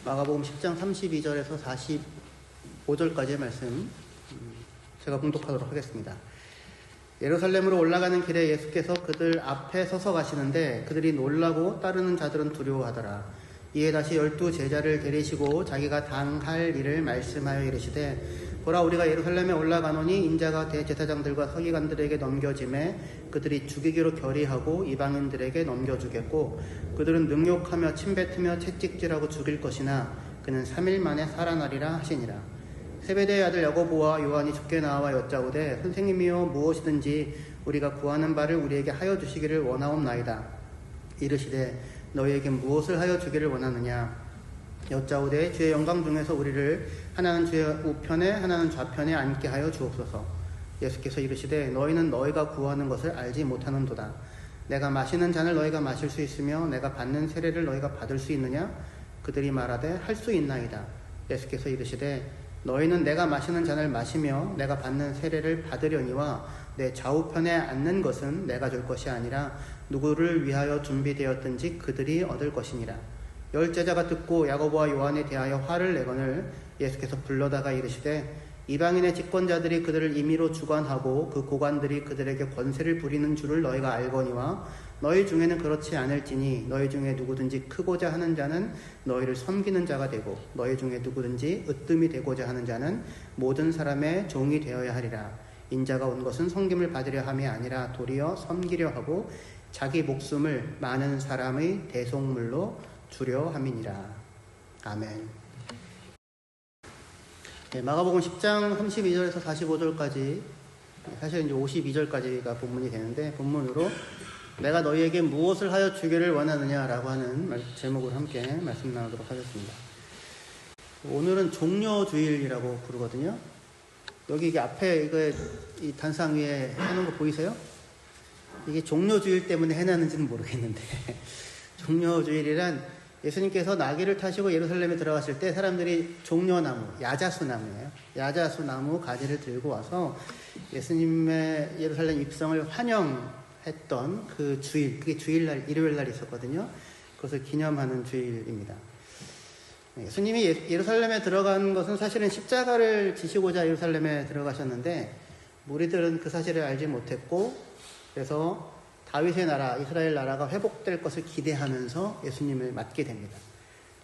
마가복음 10장 32절에서 45절까지의 말씀 제가 봉독하도록 하겠습니다. 예루살렘으로 올라가는 길에 예수께서 그들 앞에 서서 가시는데 그들이 놀라고 따르는 자들은 두려워하더라. 이에 다시 12 제자를 데리시고 자기가 당할 일을 말씀하여 이르시되 보라, 우리가 예루살렘에 올라가노니 인자가 대제사장들과 서기관들에게 넘겨짐에 그들이 죽이기로 결의하고 이방인들에게 넘겨주겠고 그들은 능욕하며 침뱉으며 채찍질하고 죽일 것이나 그는 3일 만에 살아나리라 하시니라. 세베대의 아들 야고보와 요한이 주께 나와 여짜오되 선생님이여, 무엇이든지 우리가 구하는 바를 우리에게 하여 주시기를 원하옵나이다. 이르시되 너희에게 무엇을 하여 주기를 원하느냐. 여짜오되 주의 영광 중에서 우리를 하나는 주의 우편에 하나는 좌편에 앉게 하여 주옵소서. 예수께서 이르시되 너희는 너희가 구하는 것을 알지 못하는도다. 내가 마시는 잔을 너희가 마실 수 있으며 내가 받는 세례를 너희가 받을 수 있느냐. 그들이 말하되 할 수 있나이다. 예수께서 이르시되 너희는 내가 마시는 잔을 마시며 내가 받는 세례를 받으려니와 내 좌우편에 앉는 것은 내가 줄 것이 아니라 누구를 위하여 준비되었든지 그들이 얻을 것이니라. 10 제자가 듣고 야고보와 요한에 대하여 화를 내거늘 예수께서 불러다가 이르시되 이방인의 집권자들이 그들을 임의로 주관하고 그 고관들이 그들에게 권세를 부리는 줄을 너희가 알거니와 너희 중에는 그렇지 않을지니 너희 중에 누구든지 크고자 하는 자는 너희를 섬기는 자가 되고 너희 중에 누구든지 으뜸이 되고자 하는 자는 모든 사람의 종이 되어야 하리라. 인자가 온 것은 섬김을 받으려 함이 아니라 도리어 섬기려 하고 자기 목숨을 많은 사람의 대속물로 주려 함이니라. 아멘. 네, 마가복음 10장 32절에서 45절까지, 사실 이제 52절까지가 본문이 되는데, 본문으로 내가 너희에게 무엇을 하여 주기를 원하느냐라고 하는 제목으로 함께 말씀 나누도록 하겠습니다. 오늘은 종려주일이라고 부르거든요. 여기 이게 앞에 이 단상 위에 해놓은 거 보이세요? 이게 종려주일 때문에 해놨는지는 모르겠는데 종려주일이란 예수님께서 나귀를 타시고 예루살렘에 들어갔을 때 사람들이 종려나무, 야자수나무예요. 야자수나무 가지를 들고 와서 예수님의 예루살렘 입성을 환영했던 그 주일, 그게 주일날, 일요일날 있었거든요. 그것을 기념하는 주일입니다. 예수님이 예루살렘에 들어간 것은 사실은 십자가를 지시고자 예루살렘에 들어가셨는데 무리들은 그 사실을 알지 못했고 그래서 다윗의 나라, 이스라엘 나라가 회복될 것을 기대하면서 예수님을 맞게 됩니다.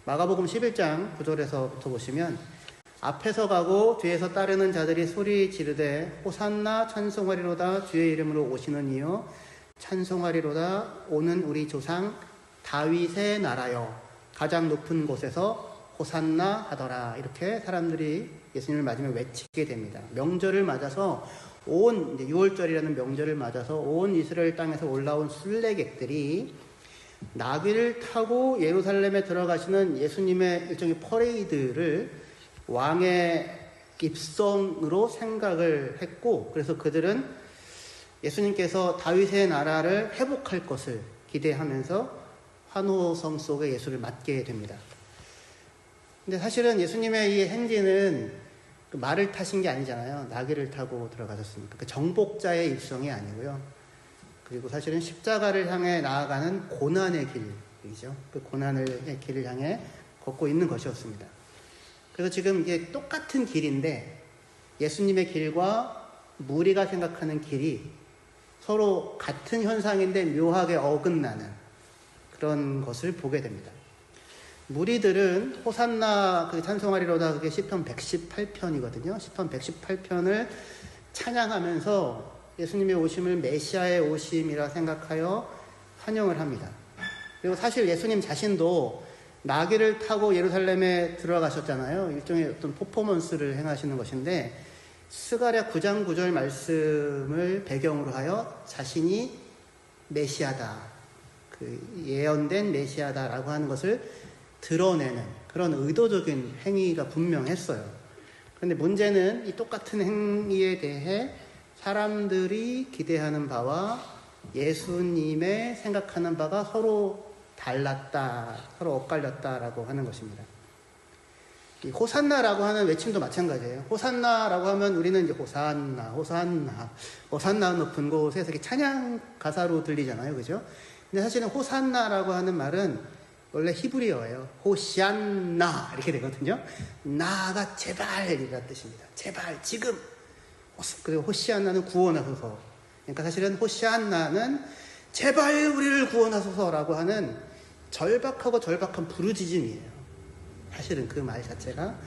마가복음 11장 9절에서부터 보시면 앞에서 가고 뒤에서 따르는 자들이 소리 지르되 호산나 찬송하리로다. 주의 이름으로 오시는 이여 찬송하리로다. 오는 우리 조상 다윗의 나라여 가장 높은 곳에서 호산나 하더라. 이렇게 사람들이 예수님을 맞으며 외치게 됩니다. 명절을 맞아서 온 6월절이라는 명절을 맞아서 온 이스라엘 땅에서 올라온 순례객들이 나귀를 타고 예루살렘에 들어가시는 예수님의 일종의 퍼레이드를 왕의 입성으로 생각을 했고 그래서 그들은 예수님께서 다윗의 나라를 회복할 것을 기대하면서 환호성 속에 예수를 맞게 됩니다. 근데 사실은 예수님의 이 행진은 그 말을 타신 게 아니잖아요. 나귀를 타고 들어가셨으니까. 그 정복자의 입성이 아니고요. 그리고 사실은 십자가를 향해 나아가는 고난의 길이죠. 그 고난의 길을 향해 걷고 있는 것이었습니다. 그래서 지금 이게 똑같은 길인데 예수님의 길과 무리가 생각하는 길이 서로 같은 현상인데 묘하게 어긋나는 그런 것을 보게 됩니다. 무리들은 호산나 찬송하리로다 그게 시편 118편이거든요. 시편 118편을 찬양하면서 예수님의 오심을 메시아의 오심이라 생각하여 환영을 합니다. 그리고 사실 예수님 자신도 나귀를 타고 예루살렘에 들어가셨잖아요. 일종의 어떤 퍼포먼스를 행하시는 것인데 스가랴 9장 9절 말씀을 배경으로 하여 자신이 메시아다, 그 예언된 메시아다라고 하는 것을 드러내는 그런 의도적인 행위가 분명했어요. 그런데 문제는 이 똑같은 행위에 대해 사람들이 기대하는 바와 예수님의 생각하는 바가 서로 달랐다, 서로 엇갈렸다라고 하는 것입니다. 이 호산나라고 하는 외침도 마찬가지예요. 호산나라고 하면 우리는 이제 호산나 높은 곳에서 이렇게 찬양 가사로 들리잖아요, 그죠? 근데 사실은 호산나라고 하는 말은 원래 히브리어예요. 호시안나 이렇게 되거든요. 나가 제발이라는 뜻입니다. 제발 지금. 그리고 호시안나는 구원하소서. 그러니까 사실은 호시안나는 제발 우리를 구원하소서라고 하는 절박하고 절박한 부르짖음이에요. 사실은 그 말 자체가.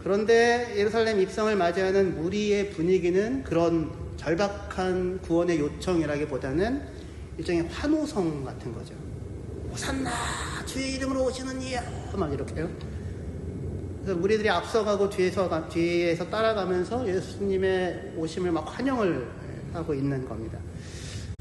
그런데 예루살렘 입성을 맞이하는 무리의 분위기는 그런 절박한 구원의 요청이라기보다는 일종의 환호성 같은 거죠. 호산나 주의 이름으로 오시는 이야 막 이렇게요. 그래서 무리들이 앞서가고 뒤에서 따라가면서 예수님의 오심을 막 환영을 하고 있는 겁니다.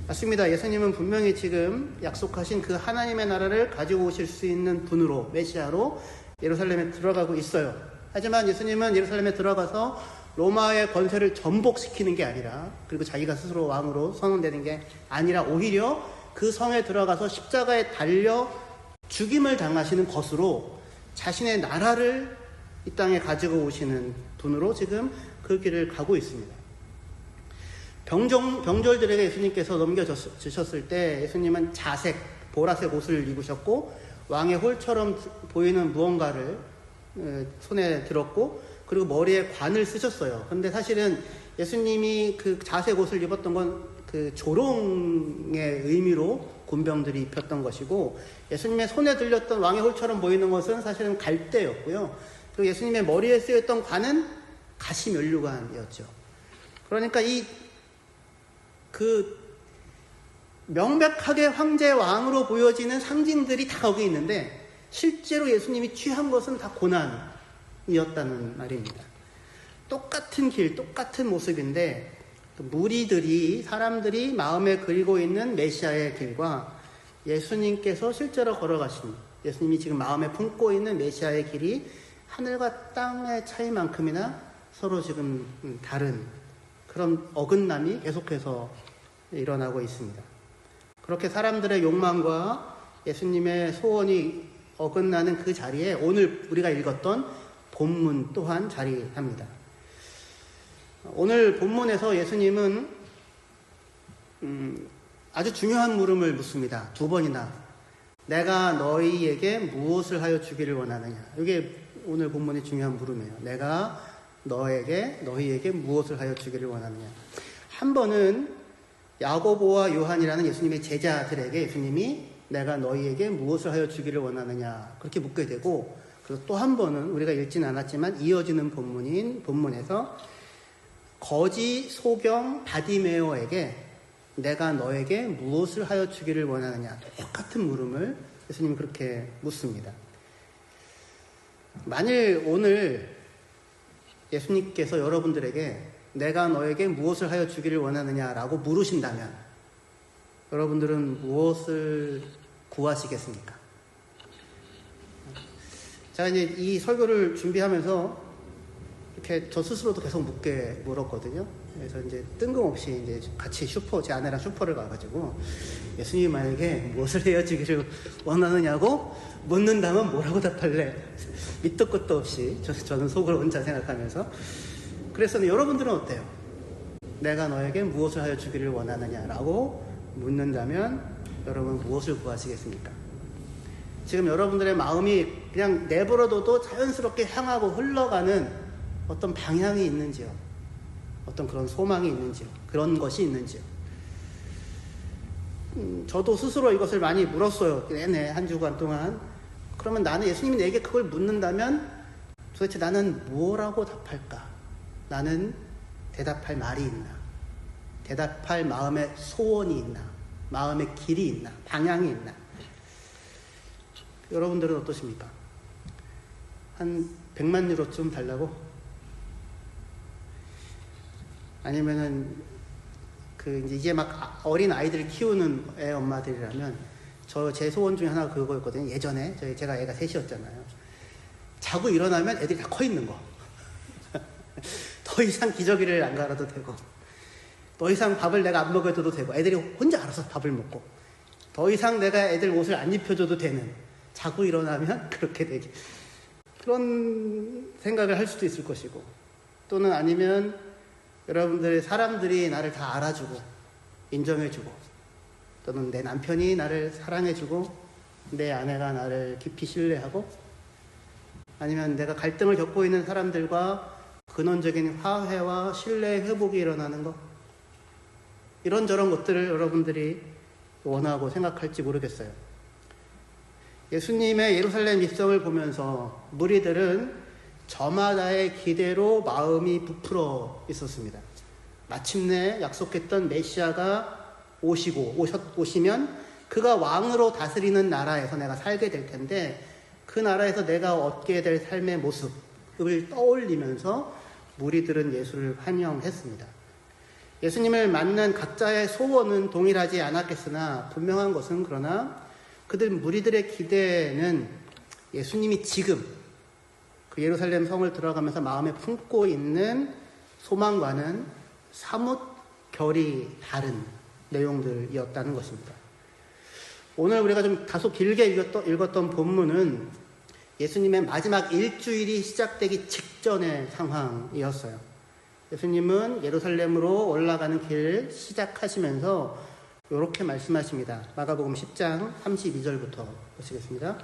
맞습니다. 예수님은 분명히 지금 약속하신 그 하나님의 나라를 가지고 오실 수 있는 분으로, 메시아로 예루살렘에 들어가고 있어요. 하지만 예수님은 예루살렘에 들어가서 로마의 권세를 전복시키는 게 아니라, 그리고 자기가 스스로 왕으로 선언되는 게 아니라 오히려 그 성에 들어가서 십자가에 달려 죽임을 당하시는 것으로 자신의 나라를 이 땅에 가지고 오시는 분으로 지금 그 길을 가고 있습니다. 병졸들에게 예수님께서 넘겨주셨을 때 예수님은 자색, 보라색 옷을 입으셨고 왕의 홀처럼 보이는 무언가를 손에 들었고 그리고 머리에 관을 쓰셨어요. 그런데 사실은 예수님이 그 자색 옷을 입었던 건 그 조롱의 의미로 군병들이 입혔던 것이고, 예수님의 손에 들렸던 왕의 홀처럼 보이는 것은 사실은 갈대였고요. 그리고 예수님의 머리에 쓰였던 관은 가시면류관이었죠. 그러니까 명백하게 황제 왕으로 보여지는 상징들이 다 거기 있는데 실제로 예수님이 취한 것은 다 고난이었다는 말입니다. 똑같은 길, 똑같은 모습인데 무리들이, 사람들이 마음에 그리고 있는 메시아의 길과 예수님께서 실제로 걸어가신, 예수님이 지금 마음에 품고 있는 메시아의 길이 하늘과 땅의 차이만큼이나 서로 지금 다른 그런 어긋남이 계속해서 일어나고 있습니다. 그렇게 사람들의 욕망과 예수님의 소원이 어긋나는 그 자리에 오늘 우리가 읽었던 본문 또한 자리합니다. 오늘 본문에서 예수님은 아주 중요한 물음을 묻습니다. 2번이나. 내가 너희에게 무엇을 하여 주기를 원하느냐. 이게 오늘 본문의 중요한 물음이에요. 내가 너희에게 무엇을 하여 주기를 원하느냐. 한 번은 야고보와 요한이라는 예수님의 제자들에게 예수님이 내가 너희에게 무엇을 하여 주기를 원하느냐 그렇게 묻게 되고, 그리고 또 한 번은 우리가 읽지는 않았지만 이어지는 본문에서 거지 소경 바디메오에게 내가 너에게 무엇을 하여 주기를 원하느냐, 똑같은 물음을 예수님이 그렇게 묻습니다. 만일 오늘 예수님께서 여러분들에게 내가 너에게 무엇을 하여 주기를 원하느냐라고 물으신다면 여러분들은 무엇을 구하시겠습니까? 제가 이제 이 설교를 준비하면서 이렇게 저 스스로도 계속 물었거든요. 그래서 이제 뜬금없이 이제 같이 제 아내랑 슈퍼를 가가지고 예수님이 만약에 무엇을 해야 주기를 원하느냐고 묻는다면 뭐라고 답할래? 밑도 끝도 없이 저는 속으로 혼자 생각하면서 그래서 여러분들은 어때요? 내가 너에게 무엇을 하여 주기를 원하느냐라고 묻는다면 여러분 무엇을 구하시겠습니까? 지금 여러분들의 마음이 그냥 내버려둬도 자연스럽게 향하고 흘러가는 어떤 방향이 있는지요? 어떤 그런 소망이 있는지요? 그런 것이 있는지요? 저도 스스로 이것을 많이 물었어요. 내내 한 주간 동안. 그러면 나는 예수님이 내게 그걸 묻는다면 도대체 나는 뭐라고 답할까? 나는 대답할 말이 있나? 대답할 마음의 소원이 있나? 마음의 길이 있나? 방향이 있나? 여러분들은 어떠십니까? 한 100만 유로쯤 달라고? 아니면은 이제 막 어린 아이들을 키우는 애 엄마들이라면 제 소원 중에 하나가 그거였거든요. 예전에 제가 애가 셋이었잖아요. 자고 일어나면 애들이 다 커 있는 거. 더 이상 기저귀를 안 갈아도 되고, 더 이상 밥을 내가 안 먹여줘도 되고, 애들이 혼자 알아서 밥을 먹고, 더 이상 내가 애들 옷을 안 입혀줘도 되는, 자고 일어나면 그렇게 되게 그런 생각을 할 수도 있을 것이고, 또는 아니면 여러분들의 사람들이 나를 다 알아주고 인정해주고, 또는 내 남편이 나를 사랑해주고 내 아내가 나를 깊이 신뢰하고, 아니면 내가 갈등을 겪고 있는 사람들과 근원적인 화해와 신뢰의 회복이 일어나는 것, 이런저런 것들을 여러분들이 원하고 생각할지 모르겠어요. 예수님의 예루살렘 입성을 보면서 무리들은 저마다의 기대로 마음이 부풀어 있었습니다. 마침내 약속했던 메시아가 오시면 그가 왕으로 다스리는 나라에서 내가 살게 될 텐데, 그 나라에서 내가 얻게 될 삶의 모습을 떠올리면서 무리들은 예수를 환영했습니다. 예수님을 만난 각자의 소원은 동일하지 않았겠으나 분명한 것은, 그러나 그들 무리들의 기대는 예수님이 지금 그 예루살렘 성을 들어가면서 마음에 품고 있는 소망과는 사뭇 결이 다른 내용들이었다는 것입니다. 오늘 우리가 좀 다소 길게 읽었던 본문은 예수님의 마지막 일주일이 시작되기 직전의 상황이었어요. 예수님은 예루살렘으로 올라가는 길 시작하시면서 이렇게 말씀하십니다. 마가복음 10장 32절부터 보시겠습니다.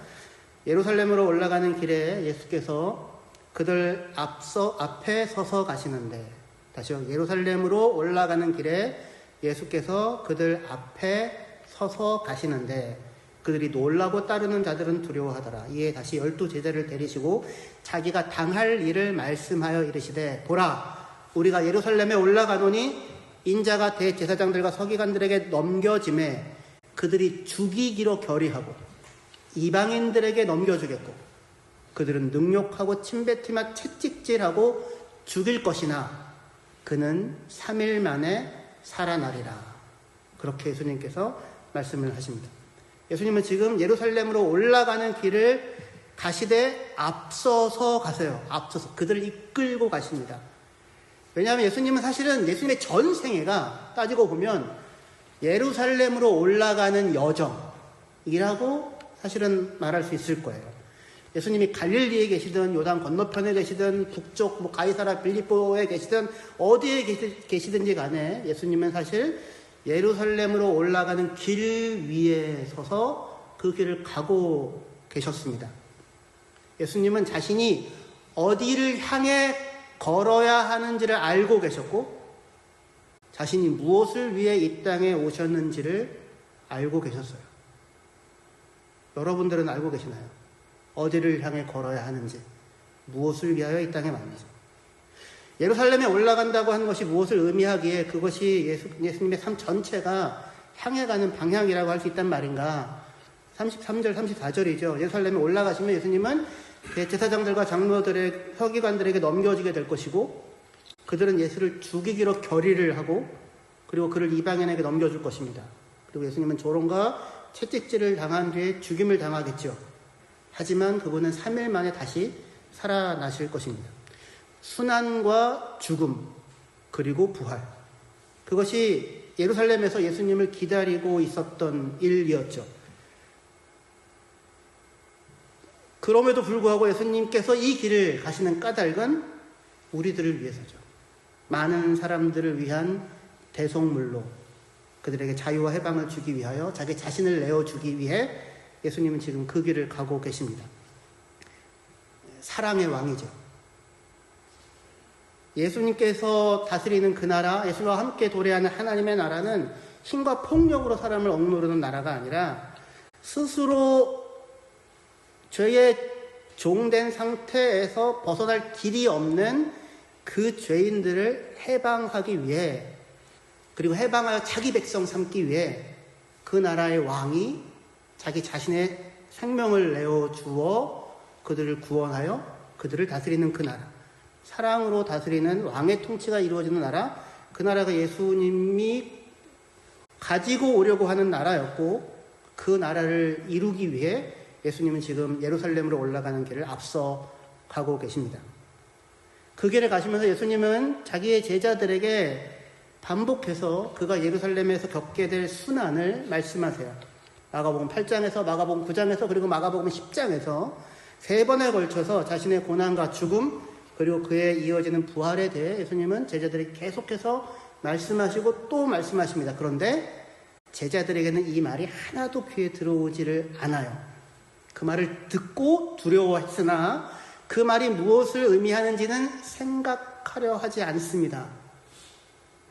예루살렘으로 올라가는 길에 예수께서 그들 앞에 서서 가시는데, 다시요. 예루살렘으로 올라가는 길에 예수께서 그들 앞에 서서 가시는데 그들이 놀라고 따르는 자들은 두려워하더라. 이에 다시 12제자를 데리시고 자기가 당할 일을 말씀하여 이르시되, 보라, 우리가 예루살렘에 올라가노니 인자가 대제사장들과 서기관들에게 넘겨짐에 그들이 죽이기로 결의하고 이방인들에게 넘겨주겠고 그들은 능욕하고 침뱉으며 채찍질하고 죽일 것이나 그는 3일 만에 살아나리라. 그렇게 예수님께서 말씀을 하십니다. 예수님은 지금 예루살렘으로 올라가는 길을 가시되 앞서서 가세요. 앞서서 그들을 이끌고 가십니다. 왜냐하면 예수님은 사실은 예수님의 전 생애가 따지고 보면 예루살렘으로 올라가는 여정이라고 사실은 말할 수 있을 거예요. 예수님이 갈릴리에 계시든 요단 건너편에 계시든 북쪽 가이사라 빌립보에 계시든 어디에 계시든지 간에 예수님은 사실 예루살렘으로 올라가는 길 위에 서서 그 길을 가고 계셨습니다. 예수님은 자신이 어디를 향해 걸어야 하는지를 알고 계셨고 자신이 무엇을 위해 이 땅에 오셨는지를 알고 계셨어요. 여러분들은 알고 계시나요? 어디를 향해 걸어야 하는지, 무엇을 위하여 이 땅에 왔는지. 예루살렘에 올라간다고 하는 것이 무엇을 의미하기에 그것이 예수님의 삶 전체가 향해 가는 방향이라고 할 수 있단 말인가. 33절, 34절이죠. 예루살렘에 올라가시면 예수님은 제사장들과 장로들의 서기관들에게 넘겨지게 될 것이고 그들은 예수를 죽이기로 결의를 하고 그리고 그를 이방인에게 넘겨줄 것입니다. 그리고 예수님은 조롱과 채찍질을 당한 뒤에 죽임을 당하겠죠. 하지만 그분은 3일 만에 다시 살아나실 것입니다. 순환과 죽음 그리고 부활, 그것이 예루살렘에서 예수님을 기다리고 있었던 일이었죠. 그럼에도 불구하고 예수님께서 이 길을 가시는 까닭은 우리들을 위해서죠. 많은 사람들을 위한 대속물로 그들에게 자유와 해방을 주기 위하여 자기 자신을 내어주기 위해 예수님은 지금 그 길을 가고 계십니다. 사랑의 왕이죠. 예수님께서 다스리는 그 나라, 예수와 함께 도래하는 하나님의 나라는 힘과 폭력으로 사람을 억누르는 나라가 아니라 스스로 죄의 종된 상태에서 벗어날 길이 없는 그 죄인들을 해방하기 위해, 그리고 해방하여 자기 백성 삼기 위해 그 나라의 왕이 자기 자신의 생명을 내어주어 그들을 구원하여 그들을 다스리는 그 나라, 사랑으로 다스리는 왕의 통치가 이루어지는 나라, 그 나라가 예수님이 가지고 오려고 하는 나라였고 그 나라를 이루기 위해 예수님은 지금 예루살렘으로 올라가는 길을 앞서 가고 계십니다. 그 길을 가시면서 예수님은 자기의 제자들에게 반복해서 그가 예루살렘에서 겪게 될 순환을 말씀하세요. 마가복음 8장에서 마가복음 9장에서 그리고 마가복음 10장에서 3번에 걸쳐서 자신의 고난과 죽음 그리고 그에 이어지는 부활에 대해 예수님은 제자들에게 계속해서 말씀하시고 또 말씀하십니다. 그런데 제자들에게는 이 말이 하나도 귀에 들어오지를 않아요. 그 말을 듣고 두려워했으나 그 말이 무엇을 의미하는지는 생각하려 하지 않습니다.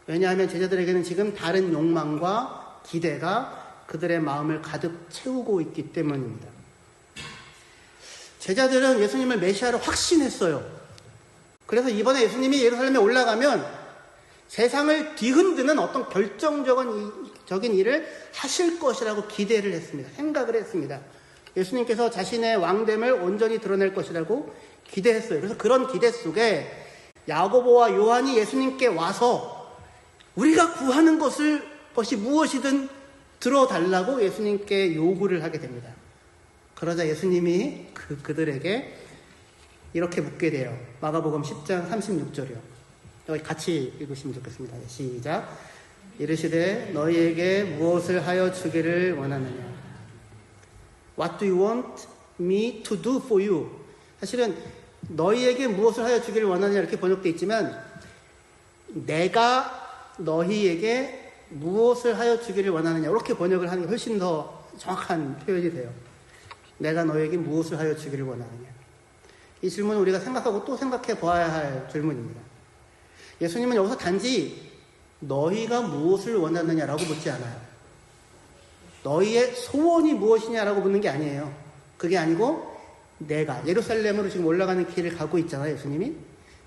왜냐하면 제자들에게는 지금 다른 욕망과 기대가 그들의 마음을 가득 채우고 있기 때문입니다. 제자들은 예수님을 메시아로 확신했어요. 그래서 이번에 예수님이 예루살렘에 올라가면 세상을 뒤흔드는 어떤 결정적인 일을 하실 것이라고 기대를 했습니다. 생각을 했습니다. 예수님께서 자신의 왕됨을 온전히 드러낼 것이라고 기대했어요. 그래서 그런 기대 속에 야고보와 요한이 예수님께 와서 우리가 구하는 것이 무엇이든 들어달라고 예수님께 요구를 하게 됩니다. 그러자 예수님이 그들에게 이렇게 묻게 돼요. 마가복음 10장 36절이요. 여기 같이 읽으시면 좋겠습니다. 시작. 이르시되 너희에게 무엇을 하여 주기를 원하느냐? What do you want me to do for you? 사실은 너희에게 무엇을 하여 주기를 원하느냐 이렇게 번역되어 있지만 내가 너희에게 무엇을 하여 주기를 원하느냐 이렇게 번역을 하는 게 훨씬 더 정확한 표현이 돼요. 내가 너희에게 무엇을 하여 주기를 원하느냐. 이 질문은 우리가 생각하고 또 생각해 보아야 할 질문입니다. 예수님은 여기서 단지 너희가 무엇을 원하느냐라고 묻지 않아요. 너희의 소원이 무엇이냐라고 묻는 게 아니에요. 그게 아니고 내가 예루살렘으로 지금 올라가는 길을 가고 있잖아요. 예수님이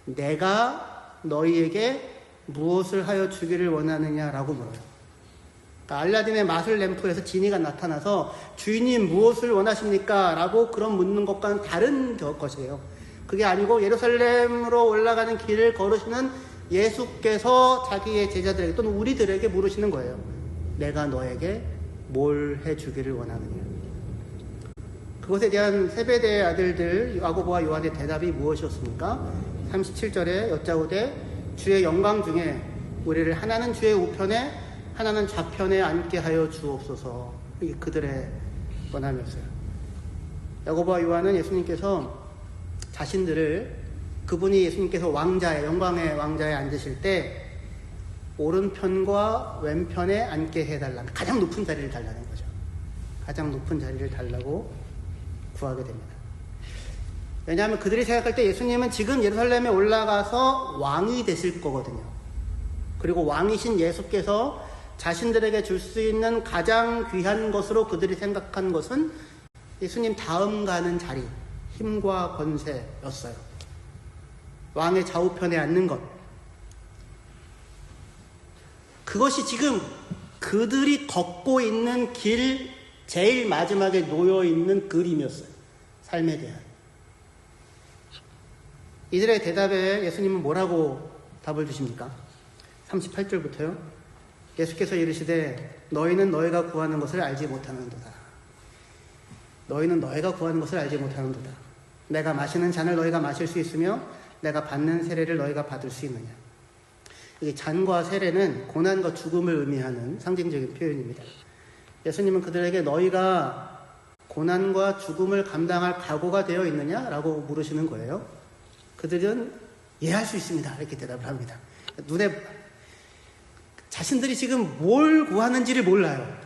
내가 너희에게 무엇을 하여 주기를 원하느냐라고 물어요. 그러니까 알라딘의 마술 램프에서 지니가 나타나서 주인님 무엇을 원하십니까? 라고 그런 묻는 것과는 다른 것이에요. 그게 아니고 예루살렘으로 올라가는 길을 걸으시는 예수께서 자기의 제자들에게 또는 우리들에게 물으시는 거예요. 내가 너에게 뭘 해주기를 원하느냐. 그것에 대한 세베대의 아들들 야고보와 요한의 대답이 무엇이었습니까? 37절에 여짜오되 주의 영광 중에 우리를 하나는 주의 우편에 하나는 좌편에 앉게 하여 주옵소서. 이게 그들의 원함이었어요. 야고보와 요한은 예수님께서 자신들을 그분이 예수님께서 영광의 왕자에 앉으실 때 오른편과 왼편에 앉게 해달라는 가장 높은 자리를 달라는 거죠. 가장 높은 자리를 달라고 구하게 됩니다. 왜냐하면 그들이 생각할 때 예수님은 지금 예루살렘에 올라가서 왕이 되실 거거든요. 그리고 왕이신 예수께서 자신들에게 줄 수 있는 가장 귀한 것으로 그들이 생각한 것은 예수님 다음 가는 자리, 힘과 권세였어요. 왕의 좌우편에 앉는 것. 그것이 지금 그들이 걷고 있는 길 제일 마지막에 놓여 있는 그림이었어요. 삶에 대한. 이들의 대답에 예수님은 뭐라고 답을 주십니까? 38절부터요. 예수께서 이르시되 너희는 너희가 구하는 것을 알지 못하는도다. 너희는 너희가 구하는 것을 알지 못하는도다. 내가 마시는 잔을 너희가 마실 수 있으며 내가 받는 세례를 너희가 받을 수 있느냐. 이 잔과 세례는 고난과 죽음을 의미하는 상징적인 표현입니다. 예수님은 그들에게 너희가 고난과 죽음을 감당할 각오가 되어 있느냐라고 물으시는 거예요. 그들은 이해할 수 있습니다. 이렇게 대답을 합니다. 자신들이 지금 뭘 구하는지를 몰라요.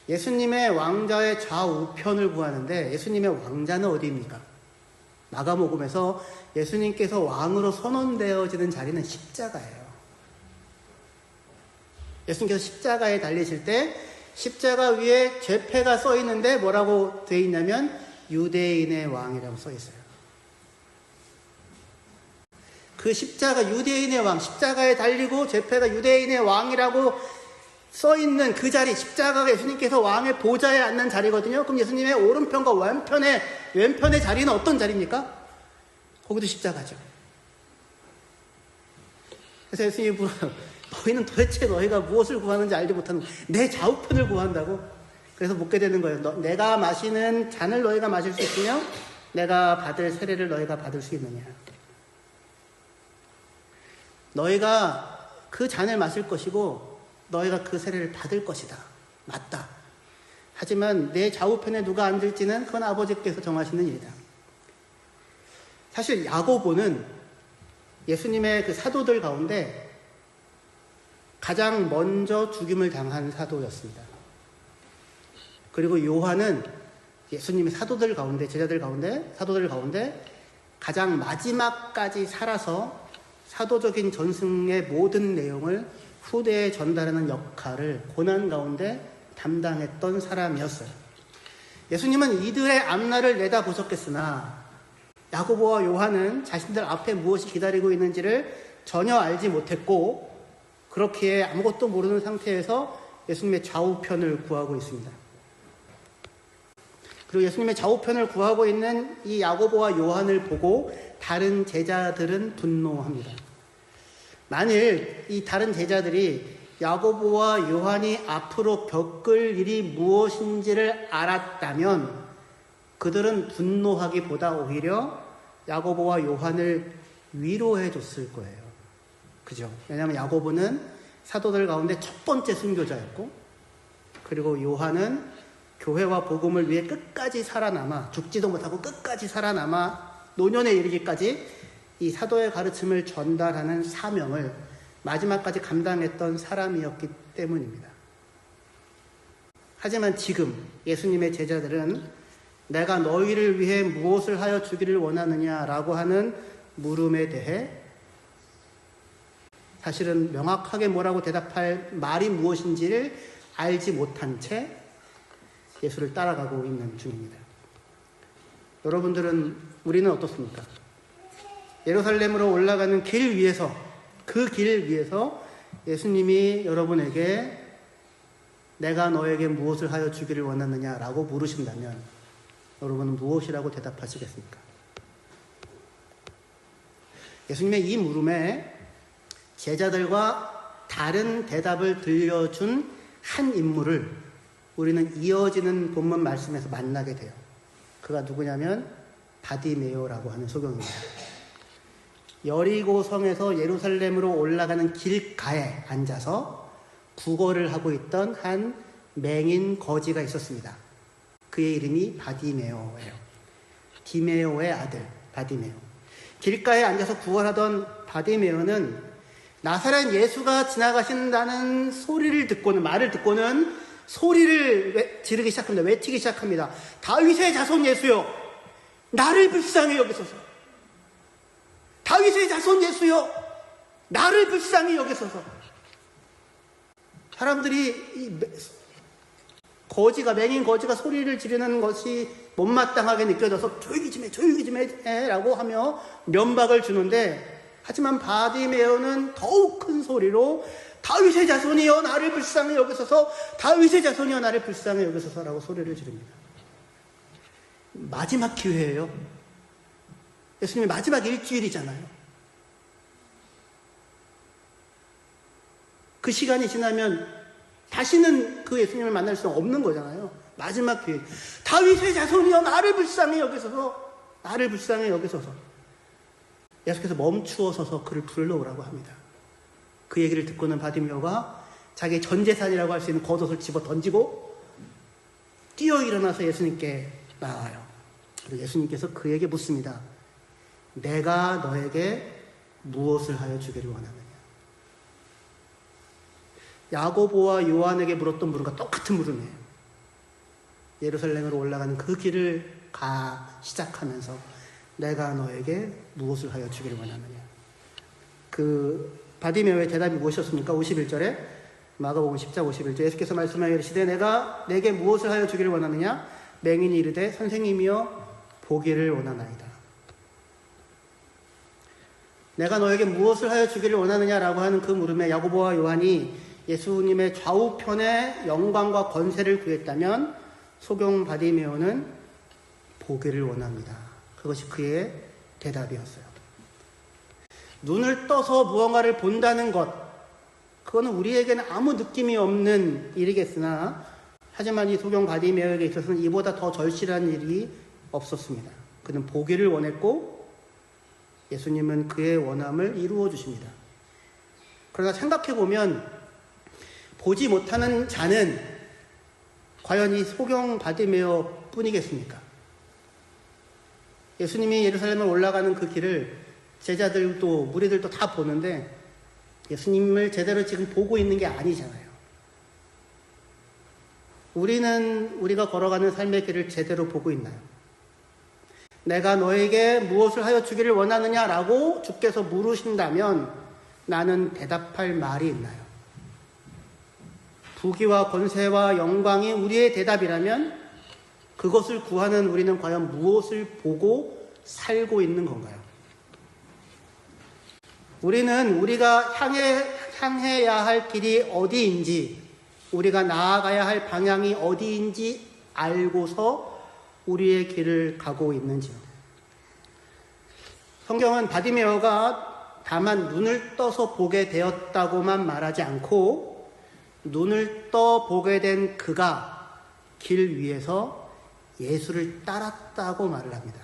예수님의 왕자의 좌우편을 구하는데 예수님의 왕자는 어디입니까? 마가복음에서 예수님께서 왕으로 선언되어지는 자리는 십자가예요. 예수님께서 십자가에 달리실 때 십자가 위에 죄패가 써 있는데 뭐라고 되어 있냐면 유대인의 왕이라고 써 있어요. 그 십자가 유대인의 왕, 십자가에 달리고 죄패가 유대인의 왕이라고 써 있는 그 자리, 십자가가 예수님께서 왕의 보좌에 앉는 자리거든요. 그럼 예수님의 오른편과 왼편의 자리는 어떤 자리입니까? 거기도 십자가죠. 그래서 예수님이 물어요. 너희는 도대체 너희가 무엇을 구하는지 알지 못하는 내 좌우편을 구한다고? 그래서 묻게 되는 거예요. 내가 마시는 잔을 너희가 마실 수 있으며 내가 받을 세례를 너희가 받을 수 있느냐. 너희가 그 잔을 마실 것이고 너희가 그 세례를 받을 것이다. 맞다. 하지만 내 좌우편에 누가 앉을지는 그건 아버지께서 정하시는 일이다. 사실 야고보는 예수님의 그 사도들 가운데 가장 먼저 죽임을 당한 사도였습니다. 그리고 요한은 예수님의 사도들 가운데, 제자들 가운데, 사도들 가운데 가장 마지막까지 살아서 사도적인 전승의 모든 내용을 후대에 전달하는 역할을 고난 가운데 담당했던 사람이었어요. 예수님은 이들의 앞날을 내다보셨겠으나 야고보와 요한은 자신들 앞에 무엇이 기다리고 있는지를 전혀 알지 못했고, 그렇기에 아무것도 모르는 상태에서 예수님의 좌우편을 구하고 있습니다. 그리고 예수님의 좌우편을 구하고 있는 이 야고보와 요한을 보고 다른 제자들은 분노합니다. 만일 이 다른 제자들이 야고보와 요한이 앞으로 겪을 일이 무엇인지를 알았다면 그들은 분노하기보다 오히려 야고보와 요한을 위로해 줬을 거예요. 그죠? 왜냐하면 야고보는 사도들 가운데 첫 번째 순교자였고, 그리고 요한은 교회와 복음을 위해 끝까지 살아남아, 죽지도 못하고 끝까지 살아남아 노년에 이르기까지 이 사도의 가르침을 전달하는 사명을 마지막까지 감당했던 사람이었기 때문입니다. 하지만 지금 예수님의 제자들은 내가 너희를 위해 무엇을 하여 주기를 원하느냐라고 하는 물음에 대해 사실은 명확하게 뭐라고 대답할 말이 무엇인지를 알지 못한 채 예수를 따라가고 있는 중입니다. 여러분들은, 우리는 어떻습니까? 예루살렘으로 올라가는 길 위에서, 그 길 위에서 예수님이 여러분에게 내가 너에게 무엇을 하여 주기를 원하느냐라고 물으신다면 여러분은 무엇이라고 대답하시겠습니까? 예수님의 이 물음에 제자들과 다른 대답을 들려준 한 인물을 우리는 이어지는 본문 말씀에서 만나게 돼요. 그가 누구냐면 바디메오라고 하는 소경입니다. 여리고 성에서 예루살렘으로 올라가는 길가에 앉아서 구걸을 하고 있던 한 맹인 거지가 있었습니다. 그의 이름이 바디메오예요. 디메오의 아들 바디메오. 길가에 앉아서 구걸하던 바디메오는 나사렛 예수가 지나가신다는 소리를 듣고는, 말을 듣고는 소리를 지르기 시작합니다. 외치기 시작합니다. 다윗의 자손 예수여, 나를 불쌍히 여기소서. 다윗의 자손 예수여, 나를 불쌍히 여기소서. 사람들이 맹인 거지가 소리를 지르는 것이 못마땅하게 느껴져서 조용히 좀 해 라고 하며 면박을 주는데, 하지만 바디메오는 더욱 큰 소리로 다윗의 자손이여 나를 불쌍히 여기소서, 다윗의 자손이여 나를 불쌍히 여기소서라고 소리를 지릅니다. 마지막 기회예요. 예수님의 마지막 일주일이잖아요. 그 시간이 지나면 다시는 그 예수님을 만날 수 없는 거잖아요. 마지막 기회. 다윗의 자손이여 나를 불쌍히 여기소서, 나를 불쌍히 여기소서. 예수께서 멈추어 서서 그를 불러오라고 합니다. 그 얘기를 듣고는 바디메오가 자기의 전 재산이라고 할 수 있는 겉옷을 집어 던지고 뛰어 일어나서 예수님께 나와요. 그리고 예수님께서 그에게 묻습니다. 내가 너에게 무엇을 하여 주기를 원하느냐? 야고보와 요한에게 물었던 물음과 똑같은 물음이에요. 예루살렘으로 올라가는 그 길을 시작하면서 내가 너에게 무엇을 하여 주기를 원하느냐? 그 바디메오의 대답이 무엇이었습니까? 51절에 마가복음 10장 51절 예수께서 말씀하여 이르시되 내가 내게 무엇을 하여 주기를 원하느냐? 맹인이 이르되 선생님이여 보기를 원하나이다. 내가 너에게 무엇을 하여 주기를 원하느냐라고 하는 그 물음에 야고보와 요한이 예수님의 좌우편의 영광과 권세를 구했다면 소경 바디메오는 보기를 원합니다. 그것이 그의 대답이었어요. 눈을 떠서 무언가를 본다는 것, 그거는 우리에게는 아무 느낌이 없는 일이겠으나 하지만 이 소경 바디메오에게 있어서는 이보다 더 절실한 일이 없었습니다. 그는 보기를 원했고 예수님은 그의 원함을 이루어 주십니다. 그러나 생각해보면 보지 못하는 자는 과연 이 소경 바디메오 뿐이겠습니까? 예수님이 예루살렘을 올라가는 그 길을 제자들도 무리들도 다 보는데 예수님을 제대로 지금 보고 있는 게 아니잖아요. 우리가 걸어가는 삶의 길을 제대로 보고 있나요? 내가 너에게 무엇을 하여 주기를 원하느냐라고 주께서 물으신다면 나는 대답할 말이 있나요? 부귀와 권세와 영광이 우리의 대답이라면 그것을 구하는 우리는 과연 무엇을 보고 살고 있는 건가요? 우리는 우리가 향해야 할 길이 어디인지, 우리가 나아가야 할 방향이 어디인지 알고서 우리의 길을 가고 있는지요. 성경은 바디메오가 다만 눈을 떠서 보게 되었다고만 말하지 않고 눈을 떠 보게 된 그가 길 위에서 예수를 따랐다고 말을 합니다.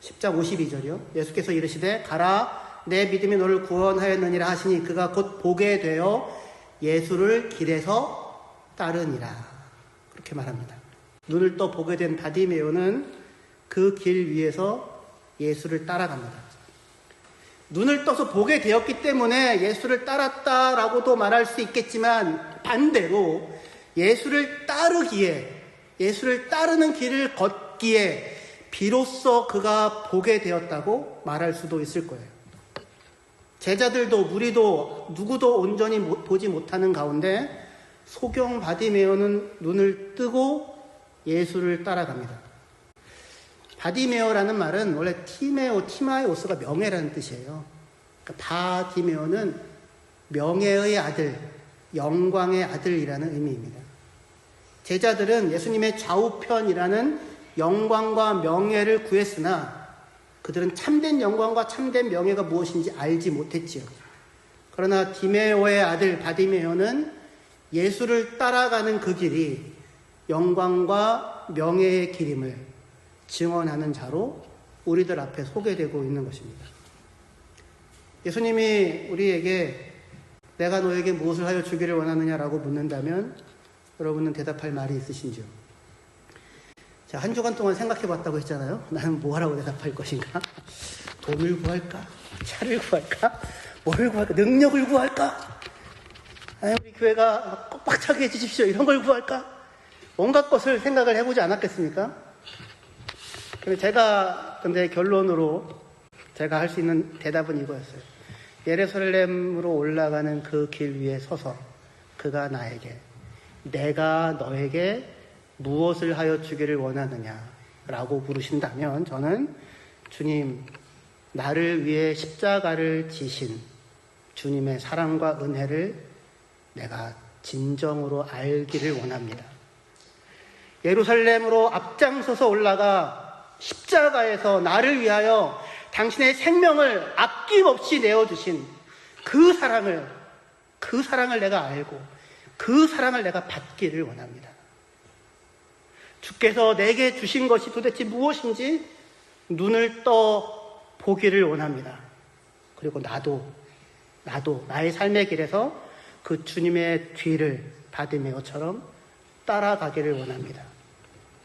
10장 52절이요. 예수께서 이르시되 가라 내 믿음이 너를 구원하였느니라 하시니 그가 곧 보게 되어 예수를 길에서 따르니라. 그렇게 말합니다. 눈을 떠 보게 된 바디메오는 그 길 위에서 예수를 따라갑니다. 눈을 떠서 보게 되었기 때문에 예수를 따랐다라고도 말할 수 있겠지만 반대로 예수를 따르기에, 예수를 따르는 길을 걷기에 비로소 그가 보게 되었다고 말할 수도 있을 거예요. 제자들도 무리도 누구도 온전히 보지 못하는 가운데 소경 바디메오는 눈을 뜨고 예수를 따라갑니다. 바디메오라는 말은 원래 티마에오스가 명예라는 뜻이에요. 그러니까 바디메오는 명예의 아들, 영광의 아들이라는 의미입니다. 제자들은 예수님의 좌우편이라는 영광과 명예를 구했으나 그들은 참된 영광과 참된 명예가 무엇인지 알지 못했지요. 그러나 디메오의 아들 바디메오는 예수를 따라가는 그 길이 영광과 명예의 길임을 증언하는 자로 우리들 앞에 소개되고 있는 것입니다. 예수님이 우리에게 내가 너에게 무엇을 하여 주기를 원하느냐라고 묻는다면 여러분은 대답할 말이 있으신지요? 자, 한 주간 동안 생각해 봤다고 했잖아요. 나는 뭐 하라고 대답할 것인가? 돈을 구할까? 차를 구할까? 뭘 구할까? 능력을 구할까? 아니, 우리 교회가 꽉 차게 해주십시오. 이런 걸 구할까? 온갖 것을 생각을 해보지 않았겠습니까? 근데 결론으로 제가 할 수 있는 대답은 이거였어요. 예루살렘으로 올라가는 그 길 위에 서서 그가 나에게 내가 너에게 무엇을 하여 주기를 원하느냐라고 물으신다면 저는 주님, 나를 위해 십자가를 지신 주님의 사랑과 은혜를 내가 진정으로 알기를 원합니다. 예루살렘으로 앞장서서 올라가 십자가에서 나를 위하여 당신의 생명을 아낌없이 내어주신 그 사랑을 내가 알고 그 사랑을 내가 받기를 원합니다. 주께서 내게 주신 것이 도대체 무엇인지 눈을 떠 보기를 원합니다. 그리고 나도 나의 삶의 길에서 그 주님의 뒤를 바디메오처럼 따라가기를 원합니다.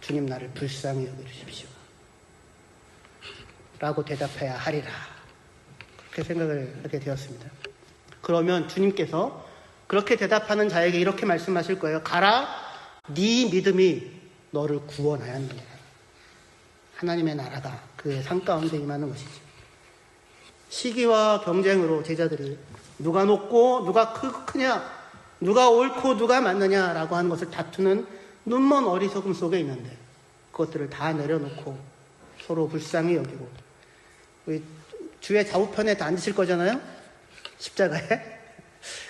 주님, 나를 불쌍히 여겨주십시오. 라고 대답해야 하리라. 그렇게 생각을 하게 되었습니다. 그러면 주님께서 그렇게 대답하는 자에게 이렇게 말씀하실 거예요. 가라, 네 믿음이 너를 구원하였느니라. 하나님의 나라가 그의 상 가운데 임하는 것이죠. 시기와 경쟁으로 제자들이 누가 높고 누가 크냐, 누가 옳고 누가 맞느냐라고 하는 것을 다투는 눈먼 어리석음 속에 있는데 그것들을 다 내려놓고 서로 불쌍히 여기고 우리 주의 좌우편에 다 앉으실 거잖아요. 십자가에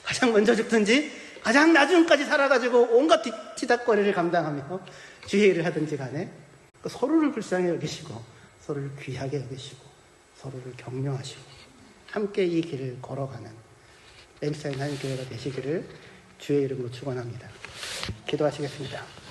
가장 먼저 죽든지 가장 나중까지 살아가지고 온갖 뒤닥거리를 감당하며 주의 일을 하든지 간에 서로를 불쌍히 여기시고 서로를 귀하게 여기시고 서로를 격려하시고 함께 이 길을 걸어가는 램사인 하나님 교회가 되시기를 주의 이름으로 축원합니다. 기도하시겠습니다.